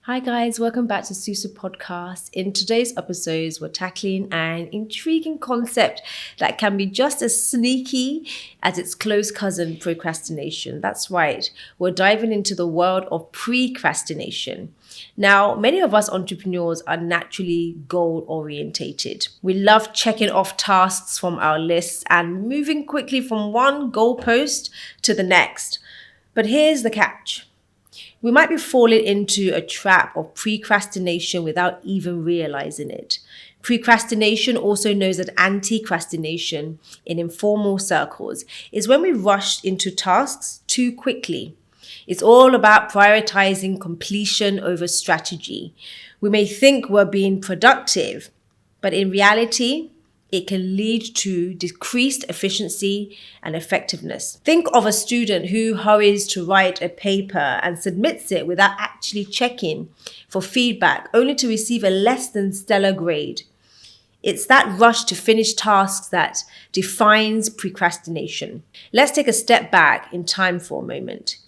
Hi guys, welcome back to SUSU podcast. In today's episodes, we're tackling an intriguing concept that can be just as sneaky as its close cousin, procrastination. That's right, we're diving into the world of precrastination. Now, many of us entrepreneurs are naturally goal orientated. We love checking off tasks from our lists and moving quickly from one goalpost to the next. But here's the catch. We might be falling into a trap of precrastination without even realizing it. Precrastination, also known as anti-crastination in informal circles, is when we rush into tasks too quickly. It's all about prioritizing completion over strategy. We may think we're being productive, but in reality, it can lead to decreased efficiency and effectiveness. Think of a student who hurries to write a paper and submits it without actually checking for feedback, only to receive a less than stellar grade. It's that rush to finish tasks that defines precrastination. Let's take a step back in time for a moment.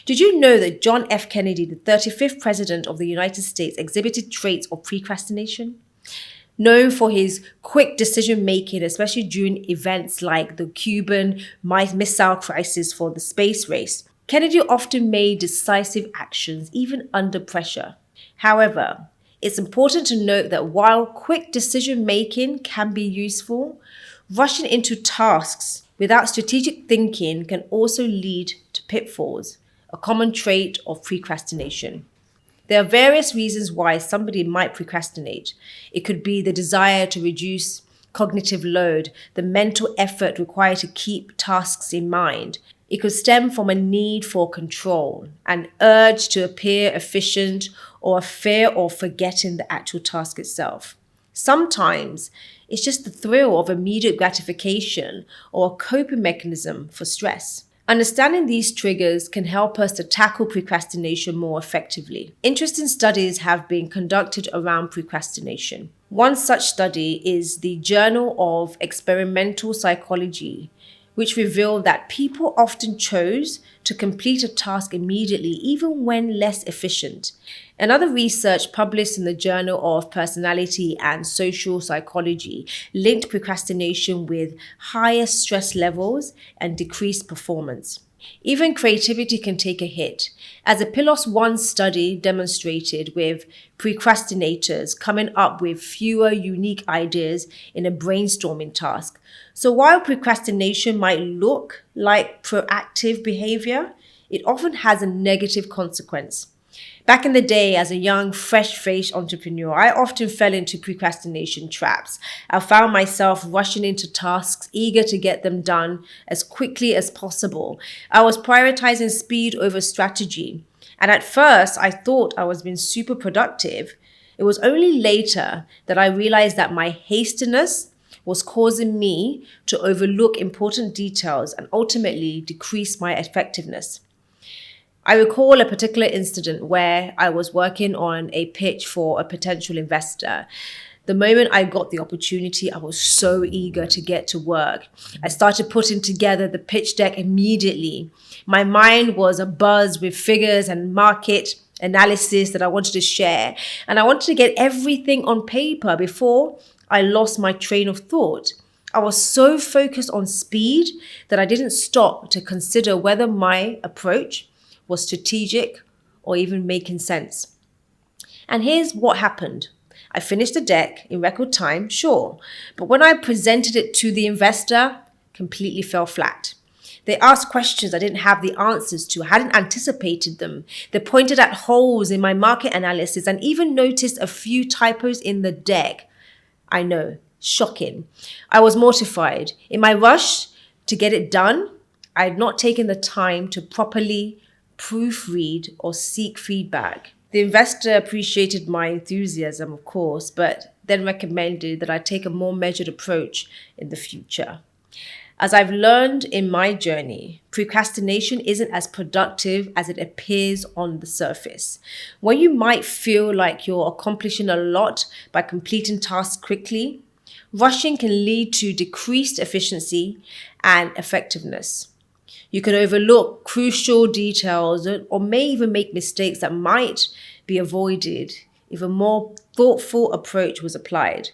Did you know that John F. Kennedy, the 35th President of the United States, exhibited traits of precrastination? Known for his quick decision-making, especially during events like the Cuban Missile Crisis for the space race, Kennedy often made decisive actions even under pressure. However, it's important to note that while quick decision-making can be useful, rushing into tasks without strategic thinking can also lead to pitfalls, a common trait of precrastination. There are various reasons why somebody might procrastinate. It could be the desire to reduce cognitive load, the mental effort required to keep tasks in mind. It could stem from a need for control, an urge to appear efficient, or a fear of forgetting the actual task itself. Sometimes it's just the thrill of immediate gratification or a coping mechanism for stress. Understanding these triggers can help us to tackle procrastination more effectively. Interesting studies have been conducted around procrastination. One such study is the Journal of Experimental Psychology, which revealed that people often chose to complete a task immediately, even when less efficient. Another research published in the Journal of Personality and Social Psychology linked procrastination with higher stress levels and decreased performance. Even creativity can take a hit, as a PILOS 1 study demonstrated, with procrastinators coming up with fewer unique ideas in a brainstorming task. So while procrastination might look like proactive behavior, it often has a negative consequence. Back in the day, as a young, fresh-faced entrepreneur, I often fell into procrastination traps. I found myself rushing into tasks, eager to get them done as quickly as possible. I was prioritizing speed over strategy. And at first, I thought I was being super productive. It was only later that I realized that my hastiness was causing me to overlook important details and ultimately decrease my effectiveness. I recall a particular incident where I was working on a pitch for a potential investor. The moment I got the opportunity, I was so eager to get to work. I started putting together the pitch deck immediately. My mind was abuzz with figures and market analysis that I wanted to share. And I wanted to get everything on paper before I lost my train of thought. I was so focused on speed that I didn't stop to consider whether my approach was strategic or even making sense. And here's what happened. I finished the deck in record time, sure, but when I presented it to the investor, completely fell flat. They asked questions I didn't have the answers to. I hadn't anticipated them. They pointed at holes in my market analysis and even noticed a few typos in the deck. I know, shocking. I was mortified. In my rush to get it done, I had not taken the time to properly proofread or seek feedback. The investor appreciated my enthusiasm, of course, but then recommended that I take a more measured approach in the future. As I've learned in my journey, procrastination isn't as productive as it appears on the surface. When you might feel like you're accomplishing a lot by completing tasks quickly, rushing can lead to decreased efficiency and effectiveness. You can overlook crucial details or may even make mistakes that might be avoided if a more thoughtful approach was applied.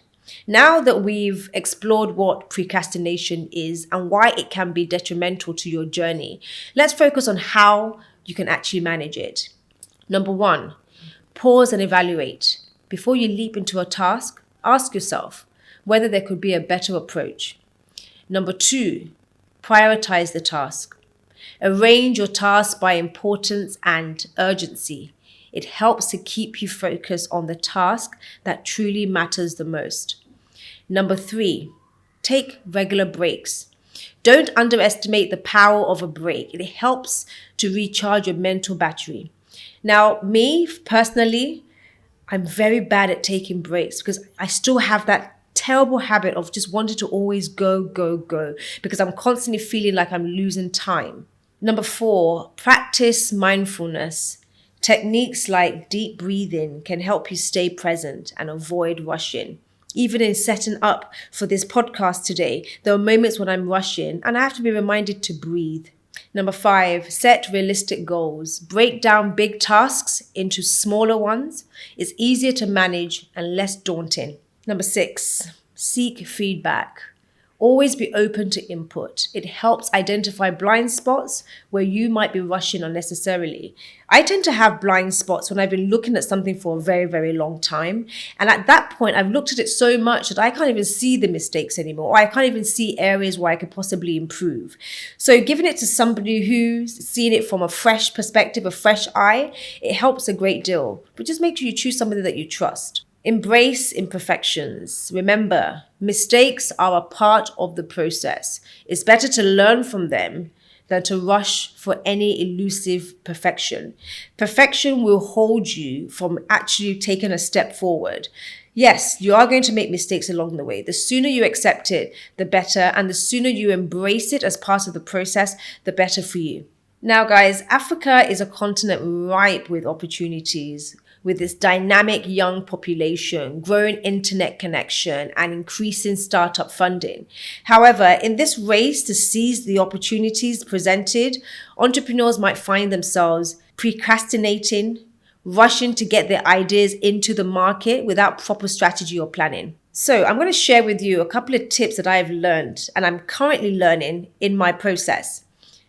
Now that we've explored what procrastination is and why it can be detrimental to your journey, let's focus on how you can actually manage it. Number one, pause and evaluate. Before you leap into a task, ask yourself whether there could be a better approach. Number two, prioritize the task. Arrange your tasks by importance and urgency. It helps to keep you focused on the task that truly matters the most. Number three, take regular breaks. Don't underestimate the power of a break. It helps to recharge your mental battery. Now, me personally, I'm very bad at taking breaks because I still have that terrible habit of just wanting to always go, go, go because I'm constantly feeling like I'm losing time. Number four, practice mindfulness. Techniques like deep breathing can help you stay present and avoid rushing. Even in setting up for this podcast today, there are moments when I'm rushing and I have to be reminded to breathe. Number five, set realistic goals. Break down big tasks into smaller ones. It's easier to manage and less daunting. Number six, seek feedback. Always be open to input. It helps identify blind spots where you might be rushing unnecessarily. I tend to have blind spots when I've been looking at something for a very, very long time. And at that point, I've looked at it so much that I can't even see the mistakes anymore, or I can't even see areas where I could possibly improve. So giving it to somebody who's seen it from a fresh perspective, a fresh eye, it helps a great deal. But just make sure you choose somebody that you trust. Embrace imperfections. Remember, mistakes are a part of the process. It's better to learn from them than to rush for any elusive perfection. Perfection will hold you from actually taking a step forward. Yes, you are going to make mistakes along the way. The sooner you accept it, the better. And the sooner you embrace it as part of the process, the better for you. Now, guys, Africa is a continent ripe with opportunities. With its dynamic young population, growing internet connection, and increasing startup funding. However, in this race to seize the opportunities presented, entrepreneurs might find themselves procrastinating, rushing to get their ideas into the market without proper strategy or planning. So I'm going to share with you a couple of tips that I've learned and I'm currently learning in my process.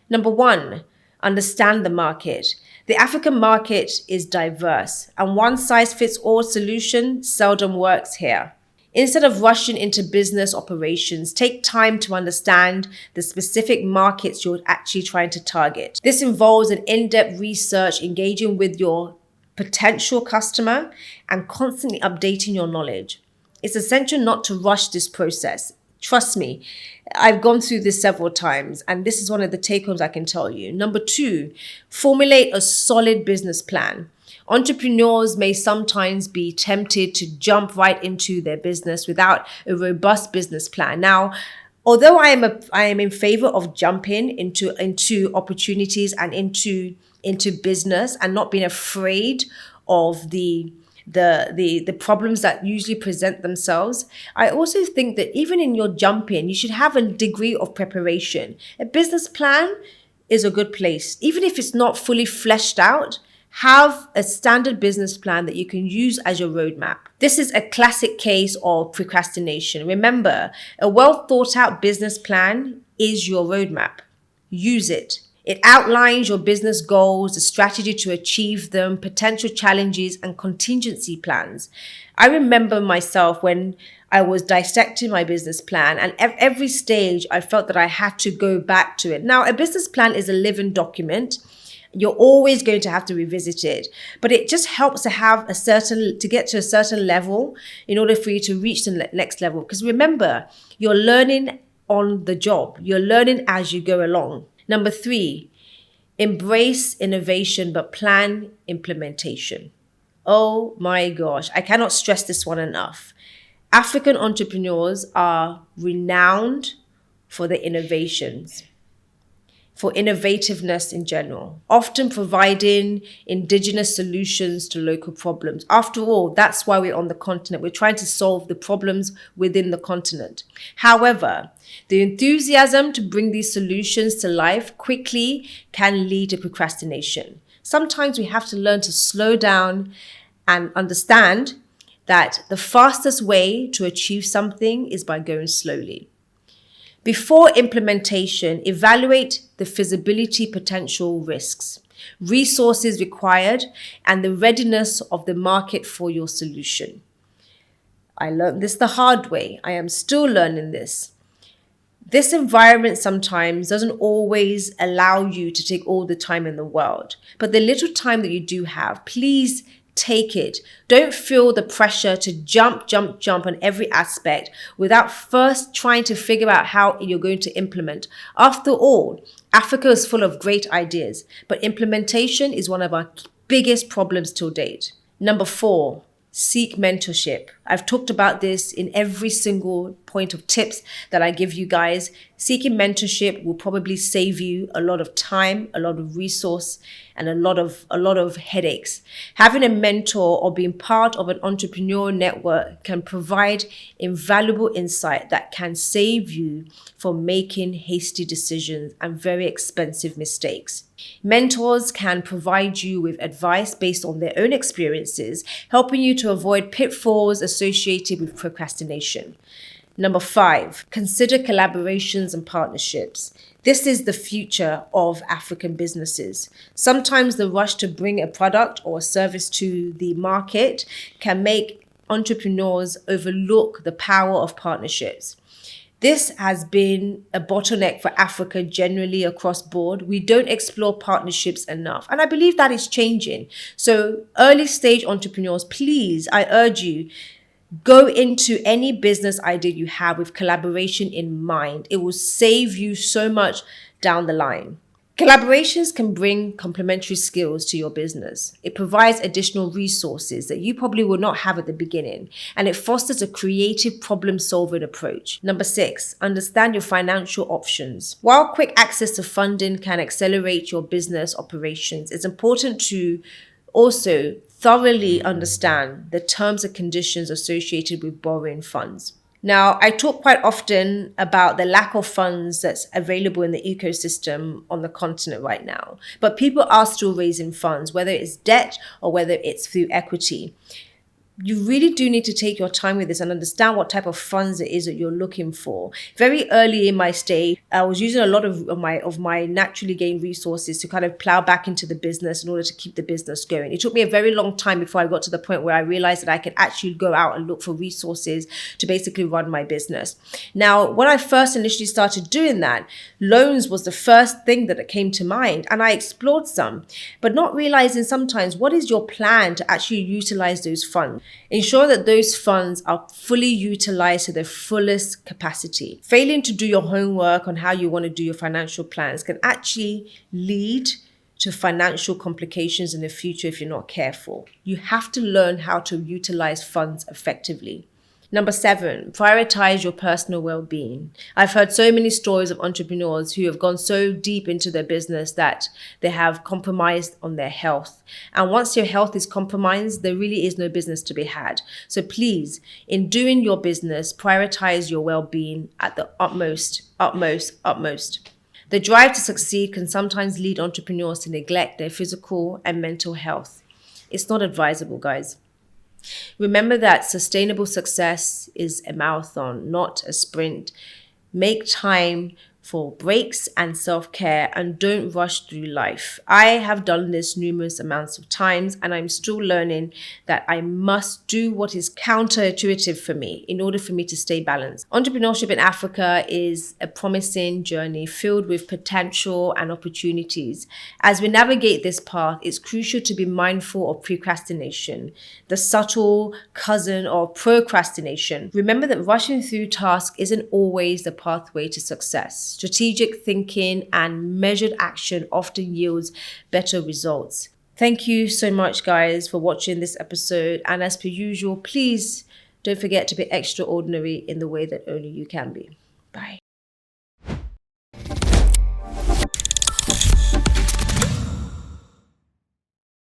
Number one, understand the market. The African market is diverse, and one-size-fits-all solution seldom works here. Instead of rushing into business operations, take time to understand the specific markets you're actually trying to target. This involves an in-depth research, engaging with your potential customer, and constantly updating your knowledge. It's essential not to rush this process. Trust me, I've gone through this several times, and this is one of the take-homes I can tell you. Number two, formulate a solid business plan. Entrepreneurs may sometimes be tempted to jump right into their business without a robust business plan. Now, although I am in favor of jumping into opportunities and into business and not being afraid of the problems that usually present themselves, I also think that even in your jumping, you should have a degree of preparation. A business plan is a good place. Even if it's not fully fleshed out, have a standard business plan that you can use as your roadmap. This is a classic case of procrastination. Remember, a well thought out business plan is your roadmap. Use it. It outlines your business goals, the strategy to achieve them, potential challenges, and contingency plans. I remember myself when I was dissecting my business plan, and at every stage I felt that I had to go back to it. Now, a business plan is a living document. You're always going to have to revisit it, but it just helps to get to a certain level in order for you to reach the next level. Because remember, you're learning on the job. You're learning as you go along. Number three, embrace innovation, but plan implementation. Oh my gosh, I cannot stress this one enough. African entrepreneurs are renowned for their innovations. for innovativeness in general, often providing indigenous solutions to local problems. After all, that's why we're on the continent. We're trying to solve the problems within the continent. However, the enthusiasm to bring these solutions to life quickly can lead to procrastination. Sometimes we have to learn to slow down and understand that the fastest way to achieve something is by going slowly. Before implementation, evaluate the feasibility potential risks, resources required, and the readiness of the market for your solution. I learned this the hard way. I am still learning this. This environment sometimes doesn't always allow you to take all the time in the world, but the little time that you do have, please take it. Don't feel the pressure to jump on every aspect without first trying to figure out how you're going to implement. After all, Africa is full of great ideas, but implementation is one of our biggest problems till date. Number 4, seek mentorship. I've talked about this in every single point of tips that I give you guys. Seeking mentorship will probably save you a lot of time, a lot of resource, and a lot of headaches. Having a mentor or being part of an entrepreneur network can provide invaluable insight that can save you from making hasty decisions and very expensive mistakes. Mentors can provide you with advice based on their own experiences, helping you to avoid pitfalls associated with procrastination. Number 5, consider collaborations and partnerships. This is the future of African businesses. Sometimes the rush to bring a product or a service to the market can make entrepreneurs overlook the power of partnerships. This has been a bottleneck for Africa generally across board. We don't explore partnerships enough. And I believe that is changing. So early stage entrepreneurs, please, I urge you, go into any business idea you have with collaboration in mind. It will save you so much down the line. Collaborations can bring complementary skills to your business. It provides additional resources that you probably will not have at the beginning, and it fosters a creative problem-solving approach. Number 6, understand your financial options. While quick access to funding can accelerate your business operations, it's important to also thoroughly understand the terms and conditions associated with borrowing funds. Now, I talk quite often about the lack of funds that's available in the ecosystem on the continent right now, but people are still raising funds, whether it's debt or whether it's through equity. You really do need to take your time with this and understand what type of funds it is that you're looking for. Very early in my stay, I was using a lot of my naturally gained resources to kind of plow back into the business in order to keep the business going. It took me a very long time before I got to the point where I realized that I could actually go out and look for resources to basically run my business. Now, when I first initially started doing that, loans was the first thing that came to mind, and I explored some, but not realizing sometimes what is your plan to actually utilize those funds. Ensure that those funds are fully utilized to their fullest capacity. Failing to do your homework on how you want to do your financial plans can actually lead to financial complications in the future if you're not careful. You have to learn how to utilize funds effectively. Number 7, prioritize your personal well-being. I've heard so many stories of entrepreneurs who have gone so deep into their business that they have compromised on their health. And once your health is compromised, there really is no business to be had. So please, in doing your business, prioritize your well-being at the utmost. The drive to succeed can sometimes lead entrepreneurs to neglect their physical and mental health. It's not advisable, guys. Remember that sustainable success is a marathon, not a sprint. Make time for breaks and self-care and don't rush through life. I have done this numerous amounts of times and I'm still learning that I must do what is counterintuitive for me in order for me to stay balanced. Entrepreneurship in Africa is a promising journey filled with potential and opportunities. As we navigate this path, it's crucial to be mindful of precrastination, the subtle cousin of procrastination. Remember that rushing through tasks isn't always the pathway to success. Strategic thinking and measured action often yields better results. Thank you so much, guys, for watching this episode. And as per usual, please don't forget to be extraordinary in the way that only you can be.